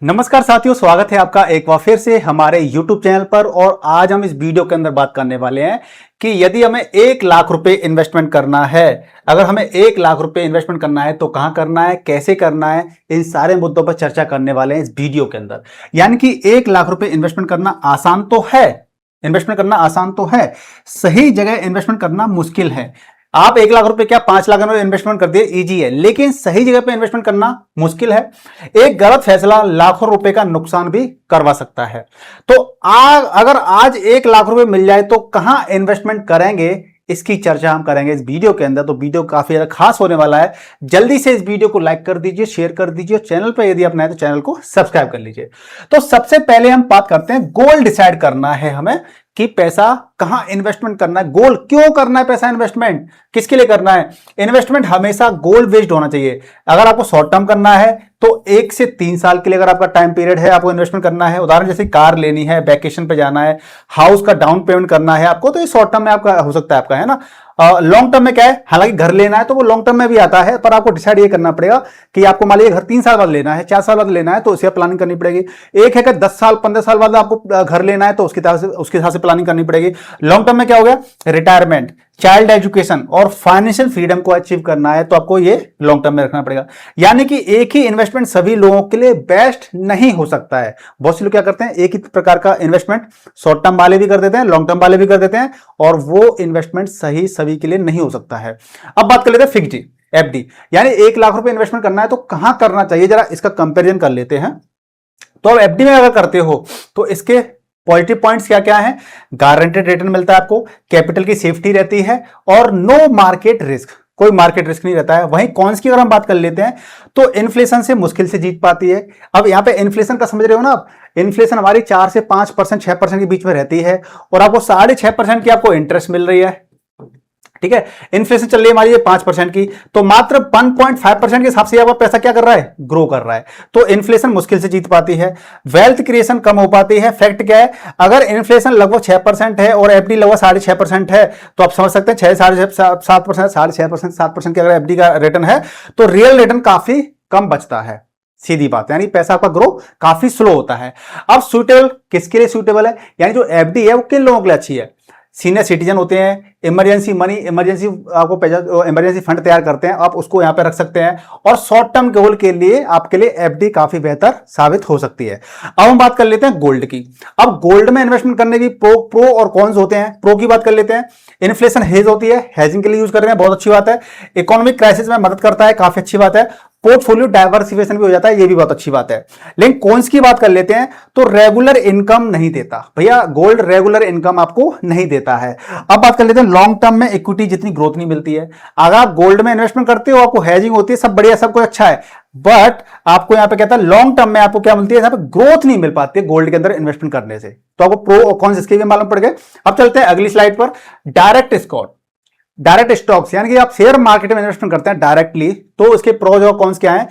नमस्कार साथियों, स्वागत है आपका एक बार फिर से हमारे YouTube चैनल पर। और आज हम इस वीडियो के अंदर बात करने वाले हैं कि यदि हमें 1 लाख रुपए इन्वेस्टमेंट करना है, अगर हमें 1 लाख रुपए इन्वेस्टमेंट करना है तो कहां करना है, कैसे करना है, इन सारे मुद्दों पर चर्चा करने वाले हैं इस वीडियो के अंदर। यानी कि 1 लाख रुपए इन्वेस्टमेंट करना आसान तो है, सही जगह इन्वेस्टमेंट करना मुश्किल है। आप 1 लाख रुपए क्या 5 लाख रुपए इन्वेस्टमेंट कर दिए, इजी है, लेकिन सही जगह पे इन्वेस्टमेंट करना मुश्किल है। एक गलत फैसला लाखों रुपए का नुकसान भी करवा सकता है। तो अगर आज 1 लाख रुपए मिल जाए तो कहां इन्वेस्टमेंट करेंगे, इसकी चर्चा हम करेंगे इस वीडियो के अंदर। तो वीडियो काफी ज्यादा खास होने वाला है। जल्दी से इस वीडियो को लाइक कर दीजिए, शेयर कर दीजिए, चैनल पर यदि आप नए तो चैनल को सब्सक्राइब कर लीजिए। तो सबसे पहले हम बात करते हैं, गोल डिसाइड करना है हमें कि पैसा कहां इन्वेस्टमेंट करना है। गोल क्यों करना है, पैसा इन्वेस्टमेंट किसके लिए करना है। इन्वेस्टमेंट हमेशा गोल बेस्ड होना चाहिए। अगर आपको शॉर्ट टर्म करना है तो 1 से 3 साल के लिए अगर आपका टाइम पीरियड है, आपको इन्वेस्टमेंट करना है, उदाहरण जैसे कार लेनी है, वैकेशन पे जाना है, हाउस का डाउन पेमेंट करना है आपको, तो ये शॉर्ट टर्म में आपका हो सकता है, आपका है ना। लॉन्ग टर्म में क्या है, हालांकि घर लेना है तो वो लॉन्ग टर्म में भी आता है, पर आपको डिसाइड ये करना पड़ेगा कि आपको मान लीजिए घर 3 साल बाद लेना है, 4 साल बाद लेना है, तो उसे प्लानिंग करनी पड़ेगी। एक है कि 10 साल 15 साल बाद आपको घर लेना है, तो उसके हिसाब से प्लानिंग करनी पड़ेगी। लॉन्ग टर्म में क्या हो गया, रिटायरमेंट, चाइल्ड एजुकेशन और फाइनेंशियल फ्रीडम को अचीव करना है, तो आपको ये लॉन्ग टर्म में रखना पड़ेगा। यानी कि एक ही इन्वेस्टमेंट सभी लोगों के लिए बेस्ट नहीं हो सकता है। बहुत से लोग क्या करते हैं, एक ही प्रकार का इन्वेस्टमेंट शॉर्ट टर्म वाले भी कर देते हैं, लॉन्ग टर्म वाले भी कर देते हैं, और वो इन्वेस्टमेंट सही सभी के लिए नहीं हो सकता है। अब बात कर लेते हैं फिक्स्ड एफडी, यानी 1 लाख रुपए इन्वेस्टमेंट करना है तो कहां करना चाहिए, जरा इसका कंपेरिजन कर लेते हैं। तो अब एफडी में अगर करते हो तो इसके पॉजिटिव पॉइंट्स क्या क्या है, गारंटेड रिटर्न मिलता है आपको, कैपिटल की सेफ्टी रहती है, और नो मार्केट रिस्क, कोई मार्केट रिस्क नहीं रहता है। वहीं कॉन्स की अगर हम बात कर लेते हैं तो इन्फ्लेशन से मुश्किल से जीत पाती है। अब यहां पे इन्फ्लेशन का समझ रहे हो ना आप, इन्फ्लेशन हमारी 4 से 5%, 6% के बीच में रहती है, और आपको 6.5% की आपको इंटरेस्ट मिल रही है। ठीक है, इन्फ्लेशन चल रही है हमारी 5% की, तो मात्र 1.5% के हिसाब से आपका पैसा क्या कर रहा है, ग्रो कर रहा है। तो इन्फ्लेशन मुश्किल से जीत पाती है, वेल्थ क्रिएशन कम हो पाती है। फैक्ट क्या है, अगर इन्फ्लेशन लगभग 6% है और एफडी लगभग 6.5% है, तो आप समझ सकते हैं 6.5%, 7%, 7% की अगर एफडी का रिटर्न है तो रियल रिटर्न काफी कम बचता है। सीधी बात, यानी पैसा आपका ग्रो काफी स्लो होता है। अब सुटेबल किसके लिए सुटेबल है, यानी जो एफडी है वो किन लोगों के लिए अच्छी है, सीनियर सिटीजन होते हैं, इमरजेंसी मनी, इमरजेंसी फंड तैयार करते हैं, आप उसको यहां पे रख सकते हैं, और शॉर्ट टर्म गोल के लिए आपके लिए एफडी काफी बेहतर साबित हो सकती है। अब हम बात कर लेते हैं गोल्ड की। अब गोल्ड में इन्वेस्टमेंट करने की प्रो और कॉन्स होते हैं। प्रो की बात कर लेते हैं, इन्फ्लेशन हेज होती है, हेजिंग के लिए यूज कर रहे हैं, बहुत अच्छी बात है। इकोनॉमिक क्राइसिस में मदद करता है, काफी अच्छी बात है। पोर्टफोलियो डाइवर्सिफिकेशन भी हो जाता है, ये भी बहुत अच्छी बात है। लेकिन कॉन्स की बात कर लेते हैं तो रेगुलर इनकम नहीं देता भैया, गोल्ड रेगुलर इनकम आपको नहीं देता है। अब बात कर लेते हैं लॉन्ग टर्म में इक्विटी जितनी ग्रोथ नहीं मिलती है। अगर आप गोल्ड में इन्वेस्टमेंट करते हो, आपको हेजिंग होती है, सब बढ़िया, सब कुछ अच्छा है, बट आपको यहां पे कहता है लॉन्ग टर्म में आपको क्या मिलती है, यहां पे ग्रोथ नहीं मिल पाती है गोल्ड के अंदर इन्वेस्टमेंट करने से। तो आपको प्रो और कॉन्स इसके भी मालूम पड़ गए। अब चलते हैं अगली स्लाइड पर, डायरेक्ट स्टॉक्स, यानी कि आप शेयर मार्केट में इन्वेस्टमेंट करते हैं डायरेक्टली, तो इसके प्रोज और कॉन्स क्या है।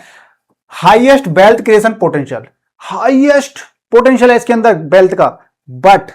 Highest wealth creation potential, highest potential है इसके अंदर वेल्थ का, बट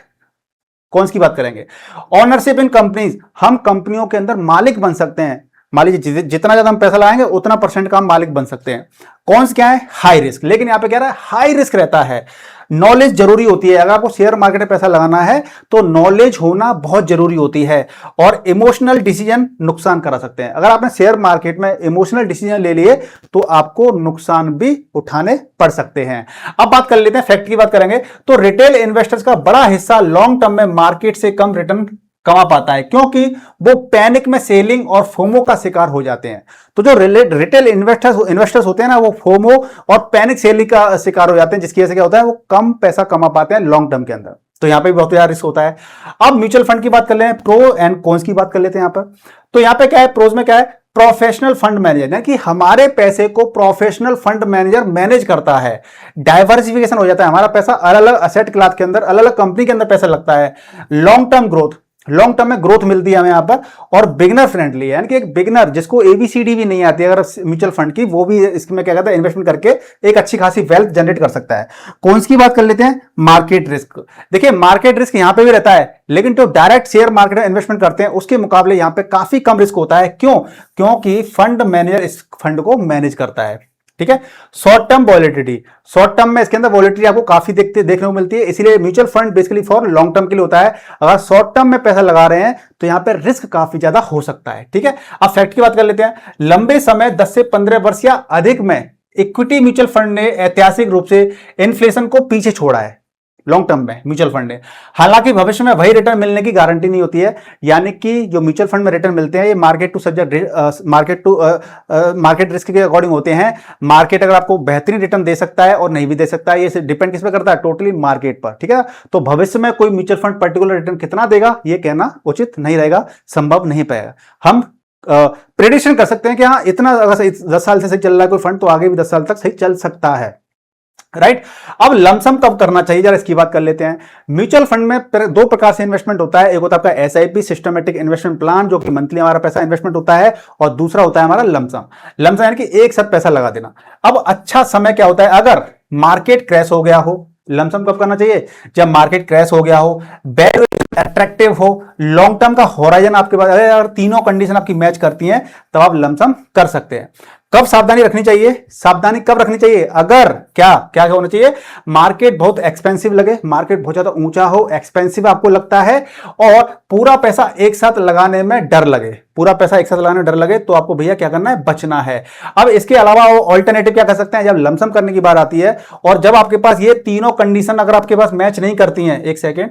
कौन सी बात करेंगे, ऑनरशिप इन कंपनीज, हम कंपनियों के अंदर मालिक बन सकते हैं। मान लीजिए जितना ज्यादा हम पैसा लगाएंगे उतना % का हम मालिक बन सकते हैं। कौन सा क्या है, हाई रिस्क, लेकिन यहां पे क्या रहा है, हाई रिस्क रहता है। नॉलेज जरूरी होती है, अगर आपको शेयर मार्केट में पैसा लगाना है तो नॉलेज होना बहुत जरूरी होती है, और इमोशनल डिसीजन नुकसान करा सकते हैं। अगर आपने शेयर मार्केट में इमोशनल डिसीजन ले लिए तो आपको नुकसान भी उठाने पड़ सकते हैं। अब बात कर लेते हैं, फैक्ट की बात करेंगे तो रिटेल इन्वेस्टर्स का बड़ा हिस्सा लॉन्ग टर्म में मार्केट से कम रिटर्न कमा पाता है, क्योंकि वो पैनिक में सेलिंग और फोमो का शिकार हो जाते हैं। तो जो रिटेल इन्वेस्टर्स होते हैं ना, वो फोमो और पैनिक सेलिंग का शिकार हो जाते हैं, जिसकी वजह से क्या होता है, वो कम पैसा कमा पाते हैं लॉन्ग टर्म के अंदर। तो यहां पे भी बहुत ज्यादा रिस्क होता है। अब म्यूचुअल फंड की बात कर लें, प्रो एंड कॉन्स की बात कर लेते हैं यहां पर। तो यहां पे क्या है, प्रोज में क्या है, प्रोफेशनल फंड मैनेजर, कि हमारे पैसे को प्रोफेशनल फंड मैनेजर मैनेज करता है। डाइवर्सिफिकेशन हो जाता है, हमारा पैसा अलग अलग असेट क्लास के अंदर, अलग अलग कंपनी के अंदर पैसा लगता है। Long term growth, long term में ग्रोथ मिलती है हमें यहां पर, और बिगनर फ्रेंडली है, यानी कि एक बिगनर जिसको एबीसीडी भी नहीं आती है अगर म्यूचुअल फंड की, वो भी इसमें क्या कहता है, इन्वेस्टमेंट करके एक अच्छी खासी वेल्थ जनरेट कर सकता है। कौन की बात कर लेते हैं, मार्केट रिस्क। देखिए मार्केट रिस्क यहां पे भी रहता है, लेकिन जो डायरेक्ट शेयर मार्केट में इन्वेस्टमेंट करते हैं उसके मुकाबले यहां पे काफी कम रिस्क होता है। क्यों, क्योंकि फंड मैनेजर इस फंड को मैनेज करता है। ठीक है। Short term volatility, short term में इसके अंदर वॉलेटिलिटी आपको काफी देखने को मिलती है, इसीलिए mutual fund basically for long term के लिए होता है। अगर शॉर्ट टर्म में पैसा लगा रहे हैं तो यहां पर रिस्क काफी ज्यादा हो सकता है, ठीक है। अब फैक्ट की बात कर लेते हैं। लंबे समय 10 से 15 वर्ष या अधिक में इक्विटी म्यूचुअल फंड ने ऐतिहासिक रूप से इन्फ्लेशन को पीछे छोड़ा है, लॉन्ग टर्म में म्यूचुअल फंड है। हालांकि भविष्य में वही रिटर्न मिलने की गारंटी नहीं होती है, यानी कि जो म्यूचुअल फंड में रिटर्न मिलते हैं ये market to subject market risk के अकॉर्डिंग होते हैं। मार्केट अगर आपको बेहतरीन रिटर्न दे सकता है और नहीं भी दे सकता है, ये डिपेंड किस पे करता है, टोटली मार्केट पर, ठीक है। तो भविष्य में कोई म्यूचुअल फंड पर्टिकुलर रिटर्न कितना देगा ये कहना उचित नहीं रहेगा, संभव नहीं पाएगा। हम प्रेडिक्शन कर सकते हैं कि हाँ इतना, अगर 10 साल से सही चल रहा है कोई फंड तो आगे भी 10 साल तक सही चल सकता है, राइट। अब लमसम कब करना चाहिए, जरा इसकी बात कर लेते हैं। म्यूचुअल फंड में दो प्रकार से इन्वेस्टमेंट होता है, एक होता है आपका एसआईपी सिस्टमैटिक इन्वेस्टमेंट प्लान, जो कि मंथली हमारा पैसा इन्वेस्टमेंट होता है, और दूसरा होता है हमारा लमसम। लमसम यानी कि एक साथ पैसा लगा देना। अब अच्छा समय क्या होता है, अगर मार्केट क्रैश हो गया हो, लमसम कब करना चाहिए, जब मार्केट क्रैश हो गया हो, वैल्यूएशन अट्रैक्टिव हो, लॉन्ग टर्म का होराइजन आपके पास, अगर तीनों कंडीशन आपकी मैच करती हैं तब आप लमसम कर सकते हैं। कब सावधानी रखनी चाहिए, सावधानी कब रखनी चाहिए, अगर क्या क्या होना चाहिए, मार्केट बहुत एक्सपेंसिव लगे, मार्केट बहुत ज्यादा ऊंचा हो, एक्सपेंसिव आपको लगता है, और पूरा पैसा एक साथ लगाने में डर लगे, पूरा पैसा एक साथ लगाने में डर लगे, तो आपको भैया क्या करना है, बचना है। अब इसके अलावा ऑल्टरनेटिव क्या कर सकते हैं, जब लमसम करने की बात आती है और जब आपके पास ये तीनों कंडीशन अगर आपके पास मैच नहीं करती हैं, एक सेकेंड,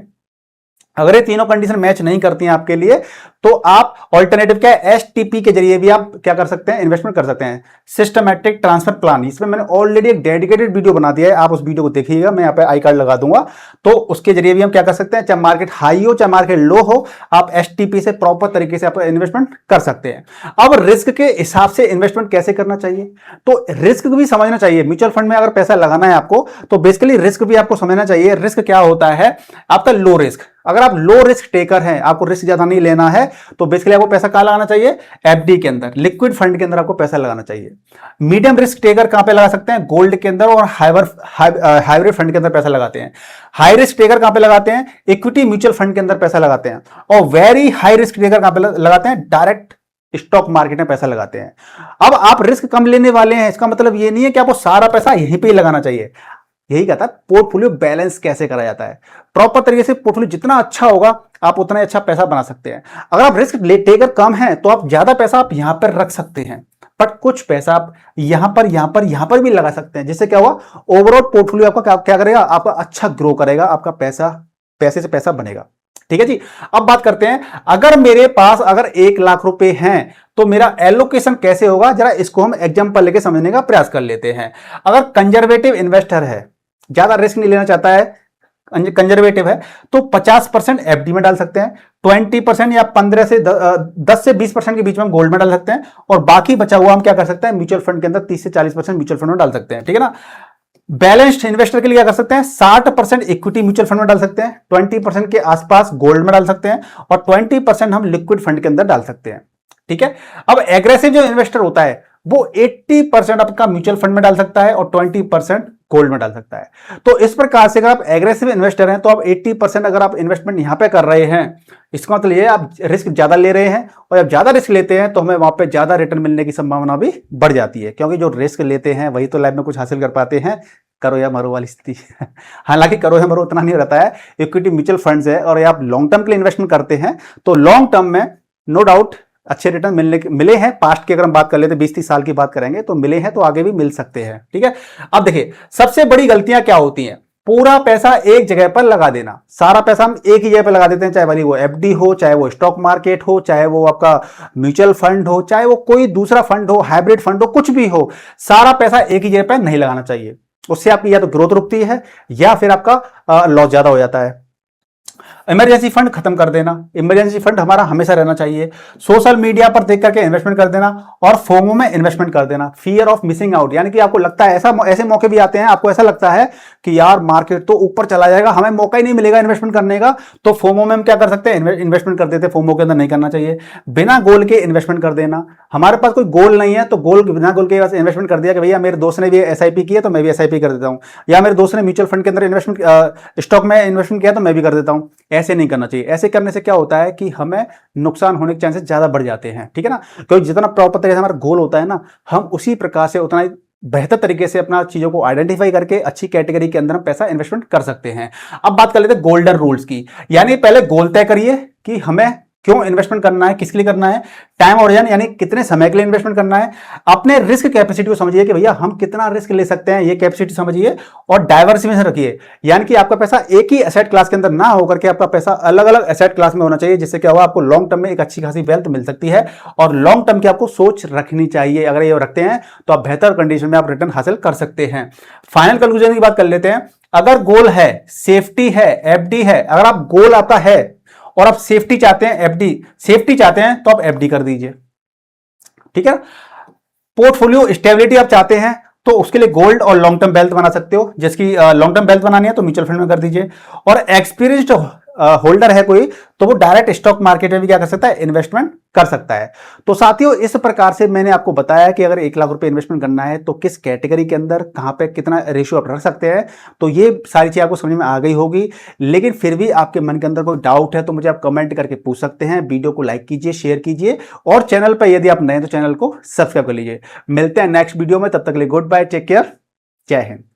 अगर ये तीनों कंडीशन मैच नहीं करती हैं आपके लिए, तो आप ऑल्टरनेटिव क्या है, एसटीपी के जरिए भी आप क्या कर सकते हैं, इन्वेस्टमेंट कर सकते हैं। सिस्टमैटिक ट्रांसफर प्लान, इसमें मैंने ऑलरेडी एक डेडिकेटेड वीडियो बना दिया है, आप उस वीडियो को देखिएगा, मैं यहाँ पे आई कार्ड लगा दूंगा। तो उसके जरिए भी हम क्या कर सकते हैं, चाहे मार्केट हाई हो चाहे मार्केट लो हो, आप एसटीपी से प्रॉपर तरीके से आप इन्वेस्टमेंट कर सकते हैं। अब रिस्क के हिसाब से इन्वेस्टमेंट कैसे करना चाहिए, तो रिस्क भी समझना चाहिए। म्यूचुअल फंड में अगर पैसा लगाना है आपको, तो बेसिकली रिस्क भी आपको समझना चाहिए। रिस्क क्या होता है आपका, लो रिस्क। अगर आप लो रिस्क टेकर हैं, आपको रिस्क ज्यादा नहीं लेना है, तो बेसिकली आपको पैसा कहां लगाना चाहिए, एफडी के अंदर, लिक्विड फंड के अंदर आपको पैसा लगाना चाहिए। मीडियम रिस्क टेकर कहां पे लगा सकते हैं, गोल्ड के अंदर और हाइब्रिड फंड के अंदर पैसा लगाते हैं। हाई रिस्क टेकर कहां पे लगाते हैं, इक्विटी म्यूचुअल फंड के अंदर पैसा लगाते हैं। और वेरी हाई रिस्क टेकर कहां पे लगाते हैं, डायरेक्ट स्टॉक मार्केट में पैसा लगाते हैं। अब आप रिस्क कम लेने वाले हैं, इसका मतलब ये नहीं है कि आपको सारा पैसा यहीं पे ही लगाना चाहिए। यही कहता है पोर्टफोलियो बैलेंस कैसे करा जाता है। प्रॉपर तरीके से पोर्टफोलियो जितना अच्छा होगा आप उतना ही अच्छा पैसा बना सकते हैं। अगर आप रिस्क टेकर कम है तो आप ज्यादा पैसा आप यहां पर रख सकते हैं, बट कुछ पैसा आप यहां पर भी लगा सकते हैं, जिससे क्या हुआ, ओवरऑल पोर्टफोलियो आपका क्या करेगा, आपका अच्छा ग्रो करेगा, आपका पैसे से पैसा बनेगा। ठीक है जी। अब बात करते हैं, अगर मेरे पास अगर 1 लाख रुपए हैं तो मेरा एलोकेशन कैसे होगा, जरा इसको हम एग्जांपल लेके समझने का प्रयास कर लेते हैं। अगर कंजर्वेटिव इन्वेस्टर है, ज्यादा रिस्क नहीं लेना चाहता है, कंजर्वेटिव है, तो 50% एफडी में डाल सकते हैं, 20% या 10 से 20% के बीच में हम गोल्ड में डाल सकते हैं, और बाकी बचा हुआ हम क्या कर सकते हैं, म्यूचुअल फंड के अंदर 30 से 40% म्यूचुअल फंड में डाल सकते हैं। ठीक है ना। बैलेंस्ड इन्वेस्टर के लिए क्या कर सकते हैं, 60% इक्विटी म्यूचुअल फंड में डाल सकते हैं, 20% के आसपास गोल्ड में डाल सकते हैं, और 20% हम लिक्विड फंड के अंदर डाल सकते हैं। ठीक है। अब एग्रेसिव जो इन्वेस्टर होता है वो 80% आपका म्यूचुअल फंड में डाल सकता है और 20% गोल्ड में डाल सकता है। तो इस प्रकार से अगर आप एग्रेसिव इन्वेस्टर हैं तो आप 80% अगर आप इन्वेस्टमेंट यहां पे कर रहे हैं, इसका मतलब ये आप रिस्क ज्यादा ले रहे हैं, और जब ज्यादा रिस्क लेते हैं तो हमें वहां पे ज्यादा रिटर्न मिलने की संभावना भी बढ़ जाती है, क्योंकि जो रिस्क लेते हैं वही तो लाइफ में कुछ हासिल कर पाते हैं। करो या मरो वाली स्थिति हालांकि करो या मरो उतना नहीं रहता है। इक्विटी म्यूचुअल फंड्स है और आप लॉन्ग टर्म के लिए इन्वेस्टमेंट करते हैं तो लॉन्ग टर्म में नो डाउट अच्छे रिटर्न मिले हैं। पास्ट की अगर हम बात कर लेते 20-30 साल की बात करेंगे तो मिले हैं, तो आगे भी मिल सकते हैं। ठीक है। अब देखिए सबसे बड़ी गलतियां क्या होती हैं, पूरा पैसा एक जगह पर लगा देना। सारा पैसा हम एक ही जगह पर लगा देते हैं, चाहे भाई वो एफडी हो, चाहे वो स्टॉक मार्केट हो, चाहे वो आपका म्यूचुअल फंड हो, चाहे वो कोई दूसरा फंड हो, हाइब्रिड फंड हो, कुछ भी हो, सारा पैसा एक ही जगह पर नहीं लगाना चाहिए। उससे आपकी या तो ग्रोथ रुकती है या फिर आपका लॉस ज्यादा हो जाता है। इमरजेंसी फंड खत्म कर देना, इमरजेंसी फंड हमारा हमेशा रहना चाहिए। सोशल मीडिया पर देख करके इन्वेस्टमेंट कर देना और फोमो में इन्वेस्टमेंट कर देना, फियर ऑफ मिसिंग आउट, यानी कि आपको लगता है ऐसे मौके भी आते हैं, आपको ऐसा लगता है कि यार मार्केट तो ऊपर चला जाएगा, हमें मौका ही नहीं मिलेगा इन्वेस्टमेंट करने का, तो फोमो में हम क्या कर सकते हैं, इन्वेस्टमेंट कर देते हैं। फोमो के अंदर नहीं करना चाहिए। बिना गोल के इन्वेस्टमेंट कर देना, हमारे पास कोई गोल नहीं है तो बिना गोल के बस इन्वेस्टमेंट कर दिया कि भैया मेरे दोस्त ने भी एसआईपी की है तो मैं भी एसआईपी कर देता हूं, या मेरे दोस्त ने म्यूचुअल फंड के अंदर इन्वेस्टमेंट स्टॉक में इन्वेस्टमेंट किया तो मैं भी कर देता हूं। ऐसे नहीं करना चाहिए। ऐसे करने से क्या होता है कि हमें नुकसान होने के चांसेस ज्यादा बढ़ जाते हैं। ठीक है ना। क्योंकि जितना प्रॉपर तरीके से हमारा गोल होता है ना, हम उसी प्रकार से उतना ही बेहतर तरीके से अपना चीजों को आइडेंटिफाई करके अच्छी कैटेगरी के अंदर हम पैसा इन्वेस्टमेंट कर सकते हैं। अब बात कर लेते हैं गोल्डन रूल्स की, यानी पहले गोल तय करिए कि हमें क्यों इन्वेस्टमेंट करना है, किसके लिए करना है, टाइम ओरिजिन यानी कितने समय के लिए इन्वेस्टमेंट करना है, अपने रिस्क कैपेसिटी को समझिए कि भैया हम कितना रिस्क ले सकते हैं, ये कैपेसिटी समझिए, और डाइवर्सिफिकेशन रखिए, यानी कि आपका पैसा एक ही एसेट क्लास के अंदर ना होकर के आपका पैसा अलग अलग एसेट क्लास में होना चाहिए, जिससे क्या होगा आपको लॉन्ग टर्म में एक अच्छी खासी वेल्थ मिल सकती है। और लॉन्ग टर्म की आपको सोच रखनी चाहिए, अगर ये रखते हैं तो आप बेहतर कंडीशन में आप रिटर्न हासिल कर सकते हैं। फाइनल कंक्लूजन की बात कर लेते हैं, अगर गोल है, सेफ्टी है, एफडी है, अगर आप गोल आपका है और आप सेफ्टी चाहते हैं, एफडी सेफ्टी चाहते हैं, तो आप एफडी कर दीजिए, ठीक है। पोर्टफोलियो स्टेबिलिटी आप चाहते हैं तो उसके लिए गोल्ड और लॉन्ग टर्म वेल्थ बना सकते हो, जिसकी लॉन्ग टर्म वेल्थ बनानी है तो म्यूचुअल फंड में कर दीजिए। और एक्सपीरियंस्ड होल्डर है कोई तो वो डायरेक्ट स्टॉक मार्केट में भी क्या कर सकता है, इन्वेस्टमेंट कर सकता है। तो साथियों, इस प्रकार से मैंने आपको बताया कि अगर 1 लाख रुपए इन्वेस्टमेंट करना है तो किस कैटेगरी के अंदर कहां पे कितना रेशियो आप रख सकते हैं, तो ये सारी चीजें आपको समझ में आ गई होगी। लेकिन फिर भी आपके मन के अंदर कोई डाउट है तो मुझे आप कमेंट करके पूछ सकते हैं। वीडियो को लाइक कीजिए, शेयर कीजिए, और चैनल पर यदि आप नए तो चैनल को सब्सक्राइब कर लीजिए। मिलते हैं नेक्स्ट वीडियो में, तब तक के लिए गुड बाय, टेक केयर, जय हिंद।